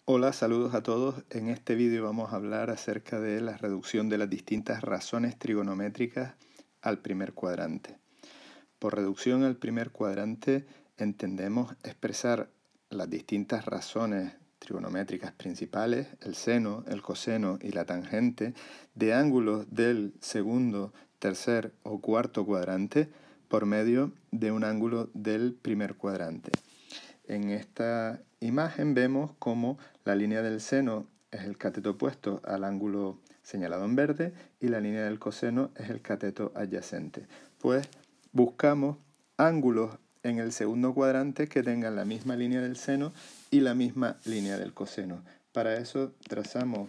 Hola, saludos a todos. En este vídeo vamos a hablar acerca de la reducción de las distintas razones trigonométricas al primer cuadrante. Por reducción al primer cuadrante entendemos expresar las distintas razones trigonométricas principales, el seno, el coseno y la tangente, de ángulos del segundo, tercer o cuarto cuadrante por medio de un ángulo del primer cuadrante. En esta imagen vemos cómo la línea del seno es el cateto opuesto al ángulo señalado en verde y la línea del coseno es el cateto adyacente. Pues buscamos ángulos en el segundo cuadrante que tengan la misma línea del seno y la misma línea del coseno. Para eso trazamos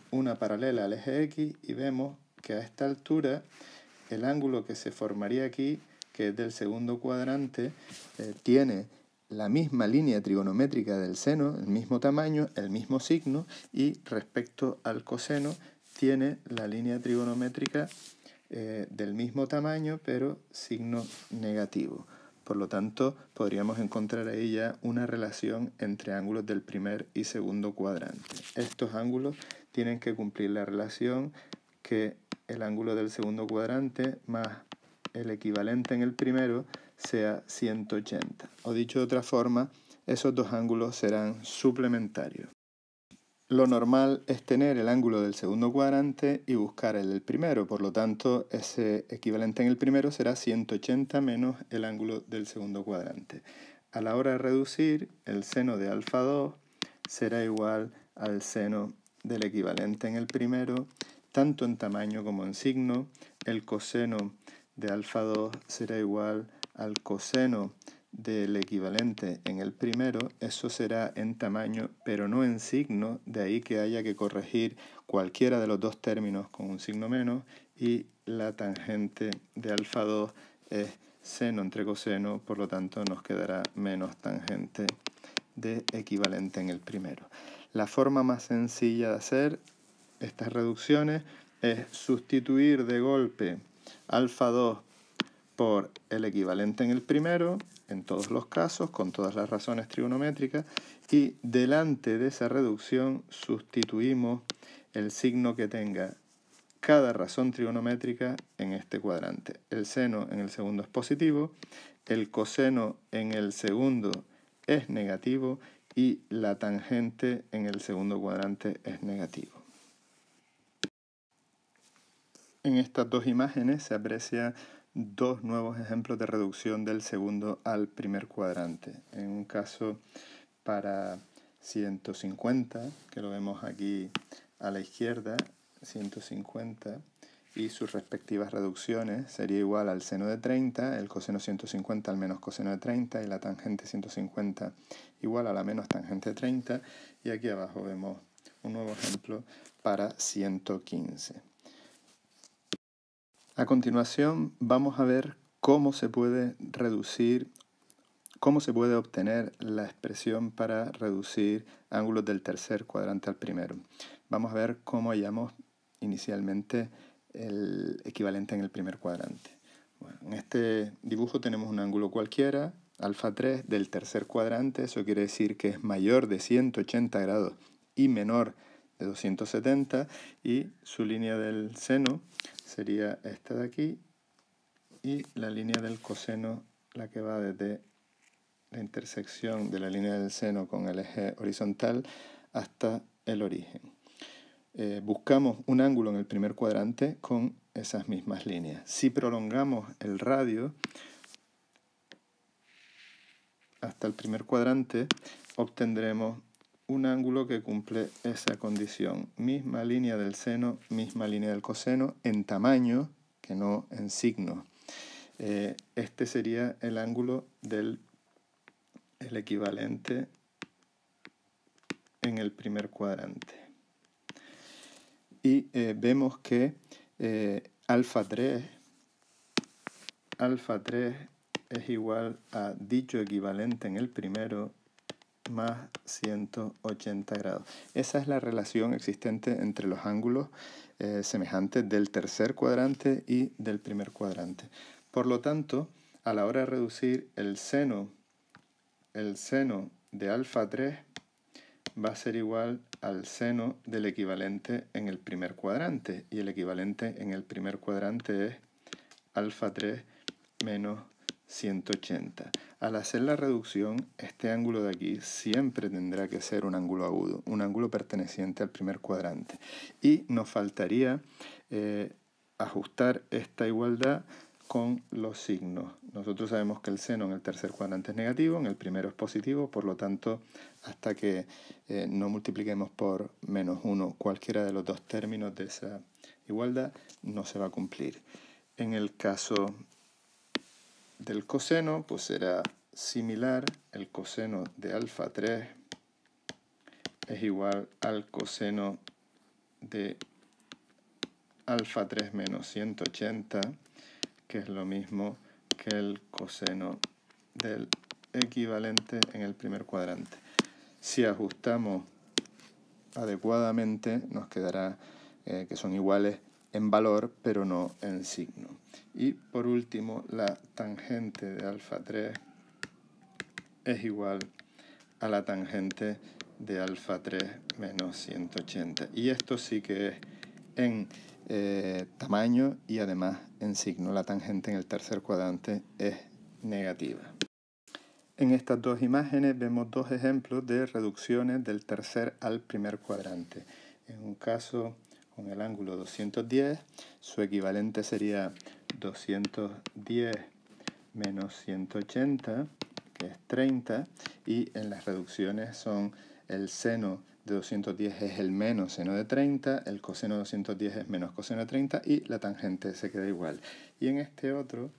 una paralela al eje X y vemos que a esta altura el ángulo que se formaría aquí, que es del segundo cuadrante, tiene la misma línea trigonométrica del seno, el mismo tamaño, el mismo signo, y respecto al coseno tiene la línea trigonométrica del mismo tamaño, pero signo negativo. Por lo tanto, podríamos encontrar ahí ya una relación entre ángulos del primer y segundo cuadrante. Estos ángulos tienen que cumplir la relación que el ángulo del segundo cuadrante más el equivalente en el primero sea 180. O dicho de otra forma, esos dos ángulos serán suplementarios. Lo normal es tener el ángulo del segundo cuadrante y buscar el del primero. Por lo tanto, ese equivalente en el primero será 180 menos el ángulo del segundo cuadrante. A la hora de reducir, el seno de alfa 2 será igual al seno del equivalente en el primero, tanto en tamaño como en signo. El coseno de alfa 2 será igual al coseno del equivalente en el primero. Eso será en tamaño, pero no en signo, de ahí que haya que corregir cualquiera de los dos términos con un signo menos, y la tangente de alfa 2 es seno entre coseno, por lo tanto nos quedará menos tangente de equivalente en el primero. La forma más sencilla de hacer estas reducciones es sustituir de golpe alfa 2 por el equivalente en el primero, en todos los casos, con todas las razones trigonométricas, y delante de esa reducción sustituimos el signo que tenga cada razón trigonométrica en este cuadrante. El seno en el segundo es positivo, el coseno en el segundo es negativo y la tangente en el segundo cuadrante es negativo. En estas dos imágenes se aprecia dos nuevos ejemplos de reducción del segundo al primer cuadrante. En un caso para 150, que lo vemos aquí a la izquierda, 150, y sus respectivas reducciones sería igual al seno de 30, el coseno 150 al menos coseno de 30 y la tangente 150 igual a la menos tangente de 30. Y aquí abajo vemos un nuevo ejemplo para 115. A continuación vamos a ver cómo se puede obtener la expresión para reducir ángulos del tercer cuadrante al primero. Vamos a ver cómo hallamos inicialmente el equivalente en el primer cuadrante. Bueno, en este dibujo tenemos un ángulo cualquiera, alfa 3 del tercer cuadrante. Eso quiere decir que es mayor de 180 grados y menor de 270, y su línea del seno sería esta de aquí, y la línea del coseno, la que va desde la intersección de la línea del seno con el eje horizontal hasta el origen. Buscamos un ángulo en el primer cuadrante con esas mismas líneas. Si prolongamos el radio hasta el primer cuadrante, obtendremos un ángulo que cumple esa condición. Misma línea del seno, misma línea del coseno, en tamaño, que no en signo. Este sería el ángulo del equivalente en el primer cuadrante. Y vemos que alfa 3 es igual a dicho equivalente en el primero más 180 grados. Esa es la relación existente entre los ángulos semejantes del tercer cuadrante y del primer cuadrante. Por lo tanto, a la hora de reducir el seno de alfa 3 va a ser igual al seno del equivalente en el primer cuadrante. Y el equivalente en el primer cuadrante es alfa 3 menos 180. Al hacer la reducción, este ángulo de aquí siempre tendrá que ser un ángulo agudo, un ángulo perteneciente al primer cuadrante. Y nos faltaría ajustar esta igualdad con los signos. Nosotros sabemos que el seno en el tercer cuadrante es negativo, en el primero es positivo, por lo tanto, hasta que no multipliquemos por menos 1 cualquiera de los dos términos de esa igualdad, no se va a cumplir. En el caso del coseno, pues será similar. El coseno de alfa 3 es igual al coseno de alfa 3 menos 180, que es lo mismo que el coseno del equivalente en el primer cuadrante. Si ajustamos adecuadamente, nos quedará que son iguales en valor, pero no en signo. Y por último, la tangente de alfa 3 es igual a la tangente de alfa 3 menos 180. Y esto sí que es en tamaño y además en signo. La tangente en el tercer cuadrante es negativa. En estas dos imágenes vemos dos ejemplos de reducciones del tercer al primer cuadrante. En un caso con el ángulo 210, su equivalente sería 210 menos 180, que es 30, y en las reducciones son el seno de 210 es el menos seno de 30, el coseno de 210 es menos coseno de 30 y la tangente se queda igual. Y en este otro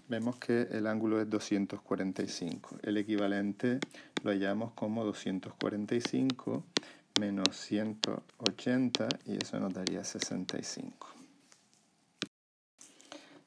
vemos que el ángulo es 245. El equivalente lo hallamos como 245 menos 180 y eso nos daría 65.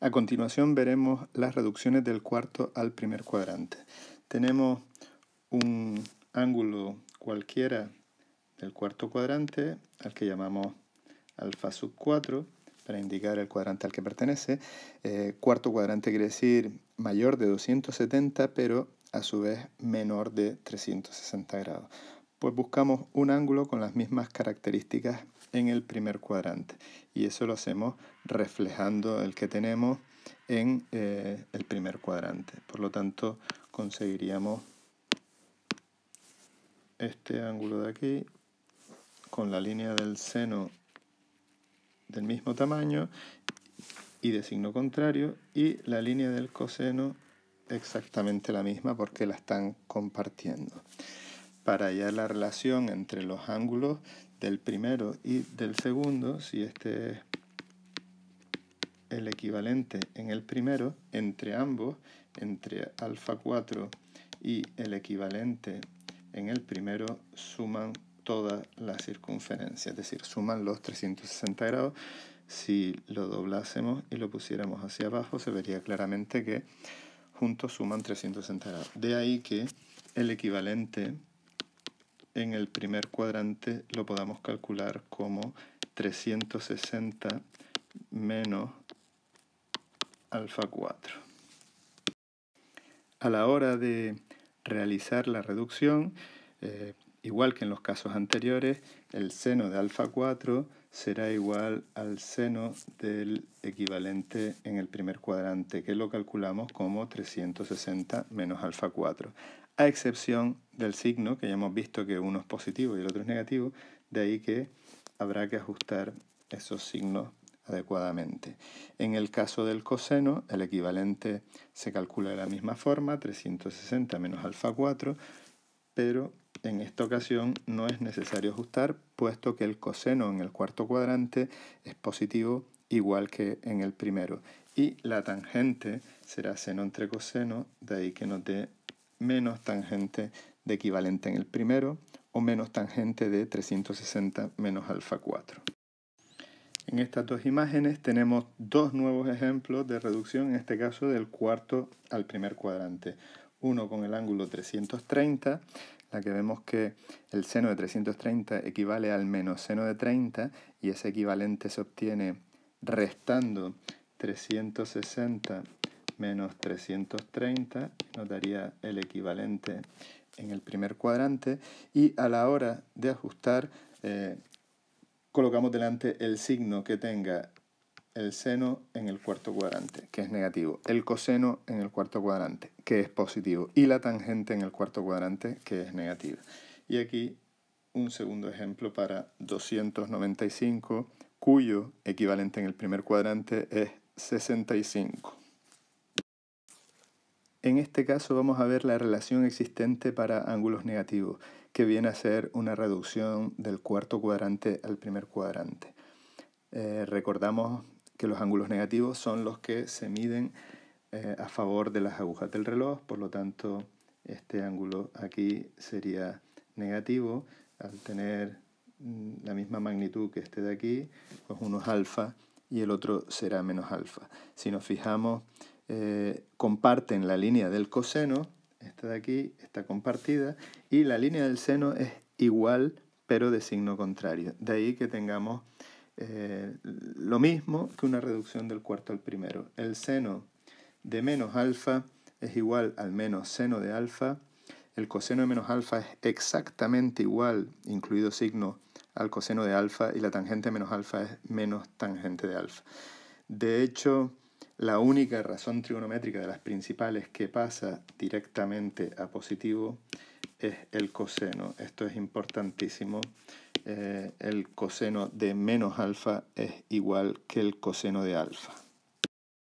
A continuación veremos las reducciones del cuarto al primer cuadrante. Tenemos un ángulo cualquiera del cuarto cuadrante al que llamamos alfa sub 4 para indicar el cuadrante al que pertenece. Cuarto cuadrante quiere decir mayor de 270 pero a su vez menor de 360 grados. Pues buscamos un ángulo con las mismas características en el primer cuadrante y eso lo hacemos reflejando el que tenemos en el primer cuadrante. Por lo tanto, conseguiríamos este ángulo de aquí con la línea del seno del mismo tamaño y de signo contrario y la línea del coseno exactamente la misma porque la están compartiendo. Para hallar la relación entre los ángulos del primero y del segundo, si este es el equivalente en el primero, entre ambos, entre alfa 4 y el equivalente en el primero, suman toda la circunferencia, es decir, suman los 360 grados. Si lo doblásemos y lo pusiéramos hacia abajo, se vería claramente que juntos suman 360 grados. De ahí que el equivalente en el primer cuadrante lo podamos calcular como 360 menos alfa 4. A la hora de realizar la reducción, igual que en los casos anteriores, el seno de alfa 4 será igual al seno del equivalente en el primer cuadrante, que lo calculamos como 360 menos alfa 4. A excepción del signo, que ya hemos visto que uno es positivo y el otro es negativo, de ahí que habrá que ajustar esos signos adecuadamente. En el caso del coseno, el equivalente se calcula de la misma forma, 360 menos alfa 4, pero en esta ocasión no es necesario ajustar, puesto que el coseno en el cuarto cuadrante es positivo igual que en el primero. Y la tangente será seno entre coseno, de ahí que nos dé menos tangente de equivalente en el primero o menos tangente de 360 menos alfa 4. En estas dos imágenes tenemos dos nuevos ejemplos de reducción, en este caso del cuarto al primer cuadrante. Uno con el ángulo 330, la que vemos que el seno de 330 equivale al menos seno de 30 y ese equivalente se obtiene restando 360 menos 330, nos daría el equivalente en el primer cuadrante y a la hora de ajustar colocamos delante el signo que tenga el seno en el cuarto cuadrante, que es negativo, el coseno en el cuarto cuadrante, que es positivo, y la tangente en el cuarto cuadrante, que es negativa. Y aquí un segundo ejemplo para 295, cuyo equivalente en el primer cuadrante es 65. En este caso vamos a ver la relación existente para ángulos negativos, que viene a ser una reducción del cuarto cuadrante al primer cuadrante. Recordamos que los ángulos negativos son los que se miden a favor de las agujas del reloj, por lo tanto este ángulo aquí sería negativo al tener la misma magnitud que este de aquí, pues uno es alfa y el otro será menos alfa. Si nos fijamos, comparten la línea del coseno, esta de aquí está compartida, y la línea del seno es igual pero de signo contrario. De ahí que tengamos lo mismo que una reducción del cuarto al primero. El seno de menos alfa es igual al menos seno de alfa. El coseno de menos alfa es exactamente igual, incluido signo, al coseno de alfa, y la tangente de menos alfa es menos tangente de alfa. De hecho, la única razón trigonométrica de las principales que pasa directamente a positivo es el coseno. Esto es importantísimo. El coseno de menos alfa es igual que el coseno de alfa.